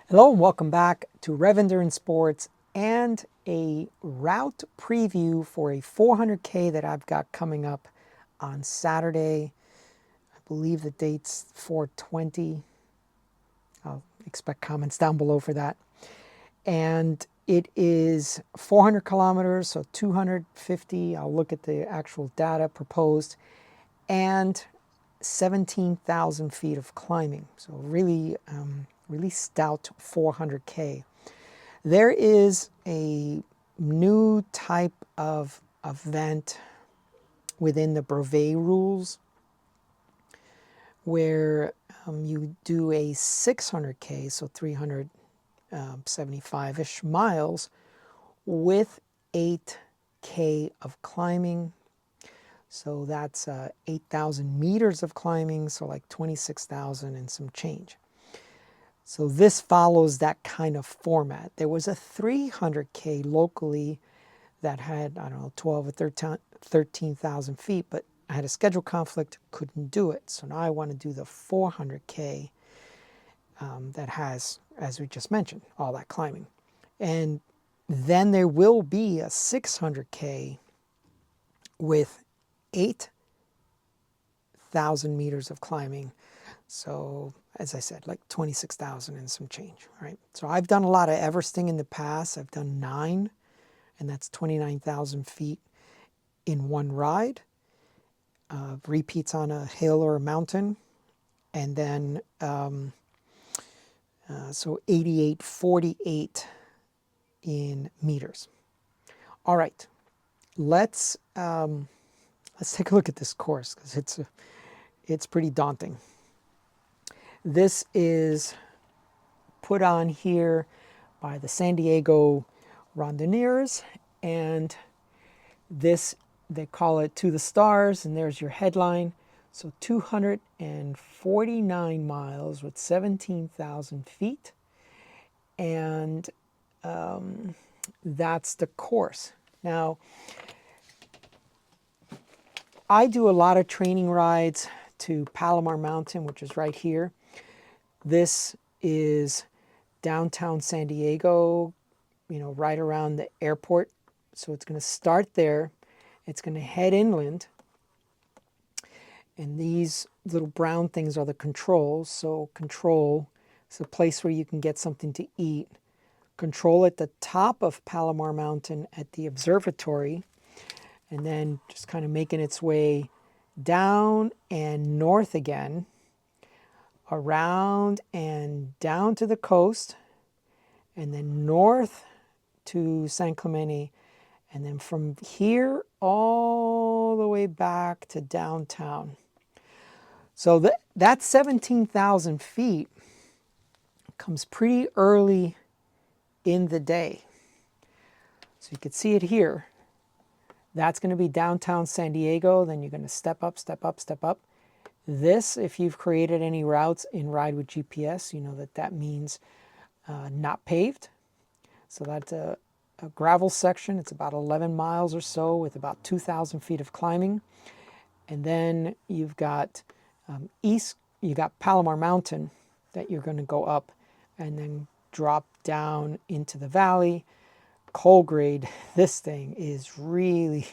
Hello and welcome back to Rev Endurance Sports and a route preview for a 400K that I've got coming up on Saturday. I believe the date's 4/20. I'll expect comments down below for that. And it is 400 kilometers, so 250. I'll look at the actual data proposed, and 17,000 feet of climbing. So really stout 400K. There is a new type of event within the Brevet rules where you do a 600K, so 375-ish miles, with 8K of climbing. So that's 8,000 meters of climbing, so like 26,000 and some change. So this follows that kind of format. There was a 300K locally that had, I don't know, 12 or 13,000 feet, but I had a schedule conflict, couldn't do it. So now I want to do the 400K that has, as we just mentioned, all that climbing. And then there will be a 600K with 8,000 meters of climbing. So as I said, like 26,000 and some change, right? So I've done a lot of Everesting in the past. I've done 9, and that's 29,000 feet in one ride. Repeats on a hill or a mountain. And then, so 8848 in meters. All right, let's take a look at this course because it's pretty daunting. This is put on here by the San Diego Randoneurs, and this, they call it To the Stars, and there's your headline. So 249 miles with 17,000 feet, and that's the course. Now, I do a lot of training rides to Palomar Mountain, which is right here. This is downtown San Diego, right around the airport. So it's going to start there. It's going to head inland. And these little brown things are the controls. So control is a place where you can get something to eat. Control at the top of Palomar Mountain at the observatory. And then just kind of making its way down and north again, around and down to the coast, and then north to San Clemente, and then from here all the way back to downtown. So that 17,000 feet comes pretty early in the day. So you can see it here. That's going to be downtown San Diego. Then you're going to step up, step up, step up. This, if you've created any routes in Ride with GPS, you know that means not paved. So that's a gravel section. It's about 11 miles or so with about 2,000 feet of climbing. And then you've got you got Palomar Mountain that you're going to go up and then drop down into the valley. Coal grade, this thing is really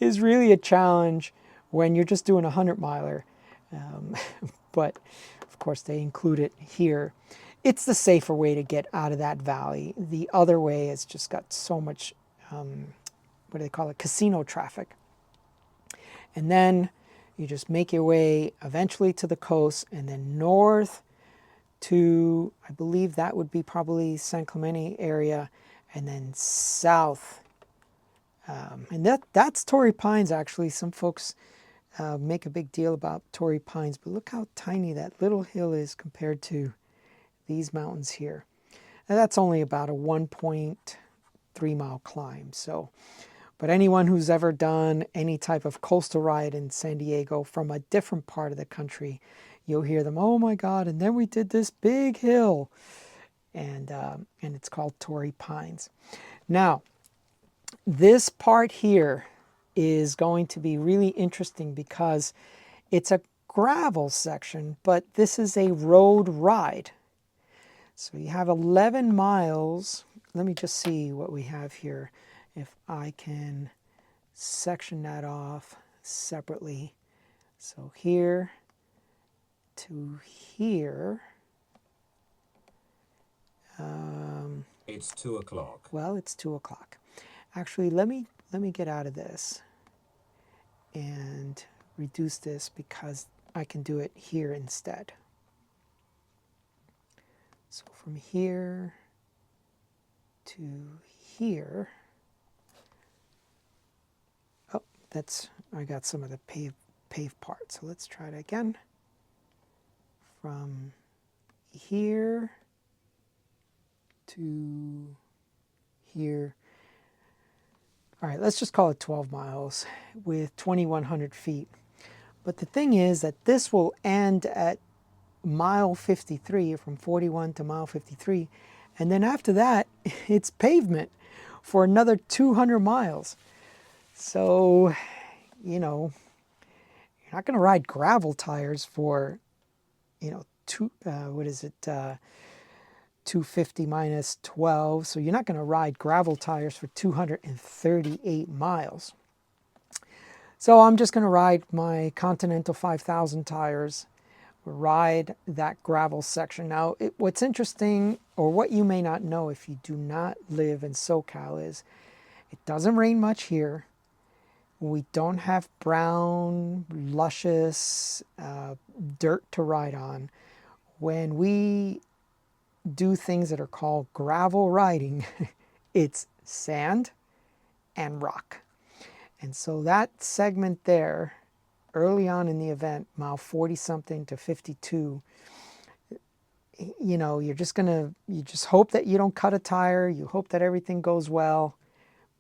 a challenge when you're just doing a 100-miler. But of course they include it here. It's the safer way to get out of that valley. The other way has just got so much, what do they call it, casino traffic. And then you just make your way eventually to the coast and then north to, I believe that would be probably San Clemente area, and then south. And that's Torrey Pines, actually. Some folks make a big deal about Torrey Pines, but look how tiny that little hill is compared to these mountains here. And that's only about a 1.3 mile climb. So, but anyone who's ever done any type of coastal ride in San Diego from a different part of the country, you'll hear them, oh my God, and then we did this big hill. And it's called Torrey Pines. Now, this part here is going to be really interesting because it's a gravel section, but this is a road ride. So you have 11 miles. Let me just see what we have here. If I can section that off separately. So here to here. It's 2 o'clock. Well, it's 2 o'clock. Actually, let me get out of this and reduce this because I can do it here instead. So from here to here. Oh, I got some of the paved part. So let's try it again. From here to here. All right, let's just call it 12 miles with 2,100 feet. But the thing is that this will end at mile 53, from 41 to mile 53. And then after that, it's pavement for another 200 miles. So, you know, you're not going to ride gravel tires for, you know, 250 minus 12. So you're not going to ride gravel tires for 238 miles. So I'm just going to ride my Continental 5000 tires, ride that gravel section. Now, what's interesting, or what you may not know if you do not live in SoCal, is it doesn't rain much here. We don't have brown, luscious dirt to ride on. When we do things that are called gravel riding, it's sand and rock. And so that segment there, early on in the event, mile 40 something to 52, you know, you just hope that you don't cut a tire. You hope that everything goes well,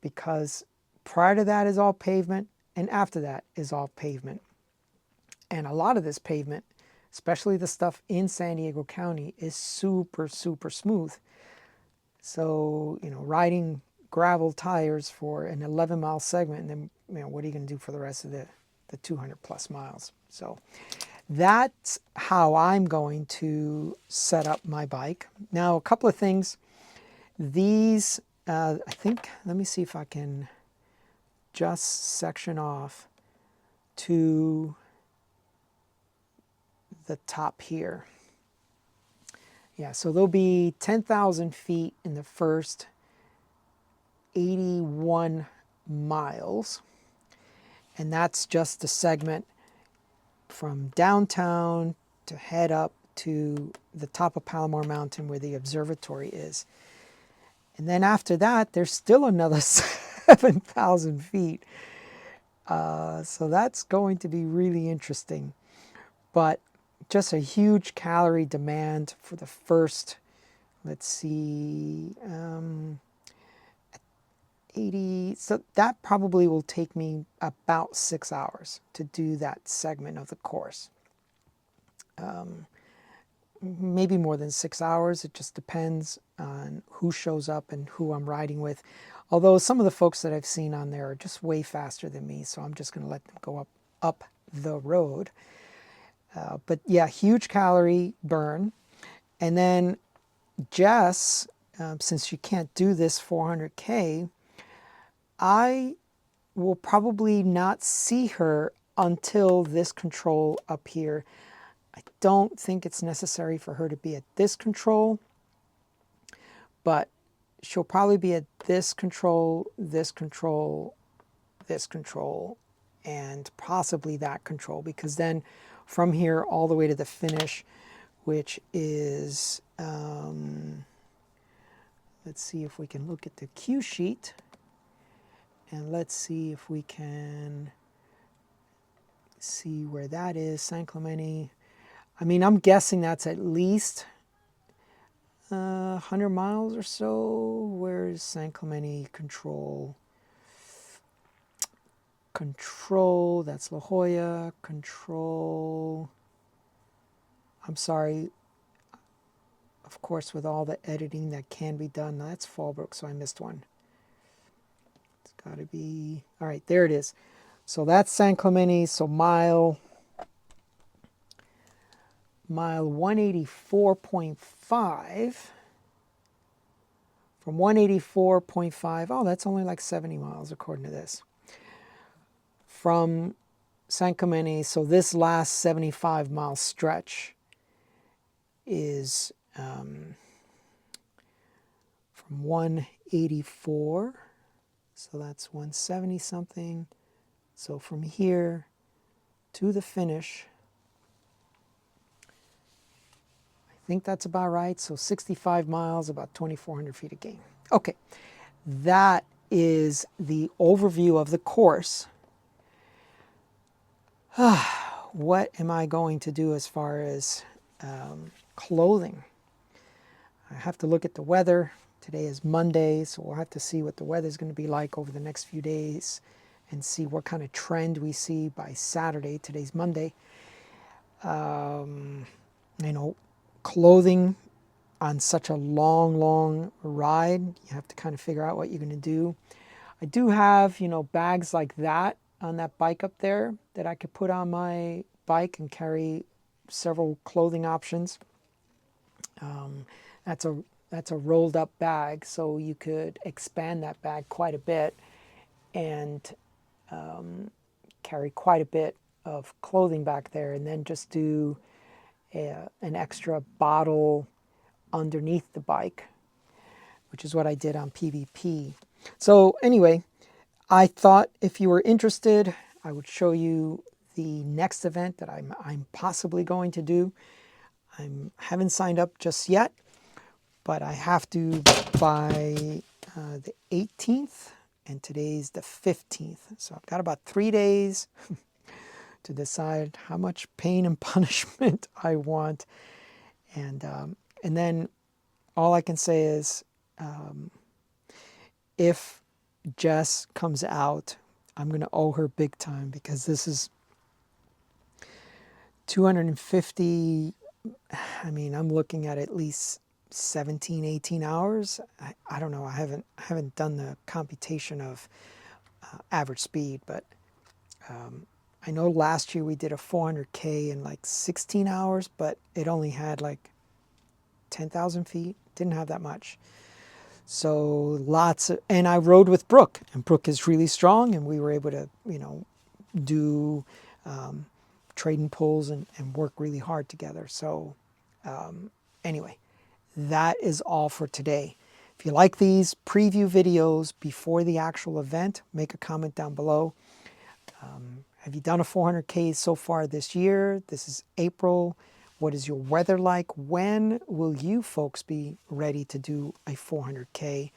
because prior to that is all pavement, and after that is all pavement. And a lot of this pavement, especially the stuff in San Diego County, is super, super smooth. So, you know, riding gravel tires for an 11-mile segment, and then, you know, what are you going to do for the rest of the 200 plus miles? So that's how I'm going to set up my bike. Now, a couple of things. These, I think, let me see if I can just section off to the top here. Yeah, so there'll be 10,000 feet in the first 81 miles. And that's just the segment from downtown to head up to the top of Palomar Mountain where the observatory is. And then after that, there's still another 7,000 feet. So that's going to be really interesting. But just a huge calorie demand for the first, let's see, 80. So that probably will take me about 6 hours to do that segment of the course. Maybe more than 6 hours. It just depends on who shows up and who I'm riding with. Although some of the folks that I've seen on there are just way faster than me, so I'm just going to let them go up the road. But yeah, huge calorie burn. And then Jess, since she can't do this 400K, I will probably not see her until this control up here. I don't think it's necessary for her to be at this control, but she'll probably be at this control, this control, this control, and possibly that control, because then from here all the way to the finish, which is, let's see if we can look at the cue sheet, and let's see if we can see where that is, San Clemente. I mean, I'm guessing that's at least 100 miles or so. Where's San Clemente control? Control, that's La Jolla. Control, I'm sorry, of course, with all the editing that can be done. That's Fallbrook, so I missed one. It's got to be, all right, there it is. So that's San Clemente, so mile mile 184.5. From 184.5, oh, that's only like 70 miles according to this. From San Clemente, so this last 75-mile stretch is from 184, so that's 170 something. So from here to the finish, I think that's about right. So 65 miles, about 2,400 feet of gain. Okay, that is the overview of the course. What am I going to do as far as clothing? I have to look at the weather. Today is Monday, so we'll have to see what the weather is going to be like over the next few days and see what kind of trend we see by Saturday. Today's Monday. You know, clothing on such a long ride, you have to kind of figure out what you're going to do. I do have, you know, bags like that on that bike up there that I could put on my bike and carry several clothing options. That's a rolled up bag, so you could expand that bag quite a bit and carry quite a bit of clothing back there, and then just do an extra bottle underneath the bike, which is what I did on PVP. So anyway, I thought if you were interested, I would show you the next event that I'm possibly going to do. I haven't signed up just yet, but I have to by the 18th, and today's the 15th. So I've got about 3 days to decide how much pain and punishment I want. And then all I can say is if Jess comes out, I'm going to owe her big time, because this is 250. I mean, I'm looking at least 17, 18 hours. I don't know. I haven't done the computation of average speed, but I know last year we did a 400K in like 16 hours, but it only had like 10,000 feet. Didn't have that much. So and I rode with Brooke, and Brooke is really strong, and we were able to, you know, do trading pulls and work really hard together. So anyway, that is all for today. If you like these preview videos before the actual event, make a comment down below. Have you done a 400K so far this year? This is April. What is your weather like? When will you folks be ready to do a 400K?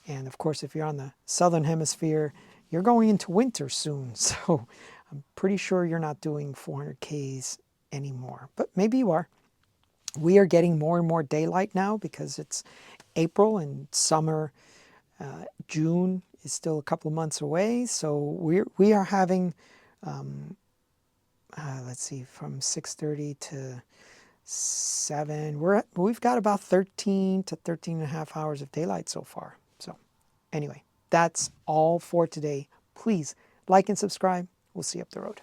And of course, if you're on the Southern Hemisphere, you're going into winter soon. So I'm pretty sure you're not doing 400Ks anymore, but maybe you are. We are getting more and more daylight now because it's April and summer. June is still a couple of months away. So we are having, let's see, from 6:30 to 7. We've got about 13 to 13 and a half hours of daylight so far. So anyway, that's all for today. Please like and subscribe. We'll see you up the road.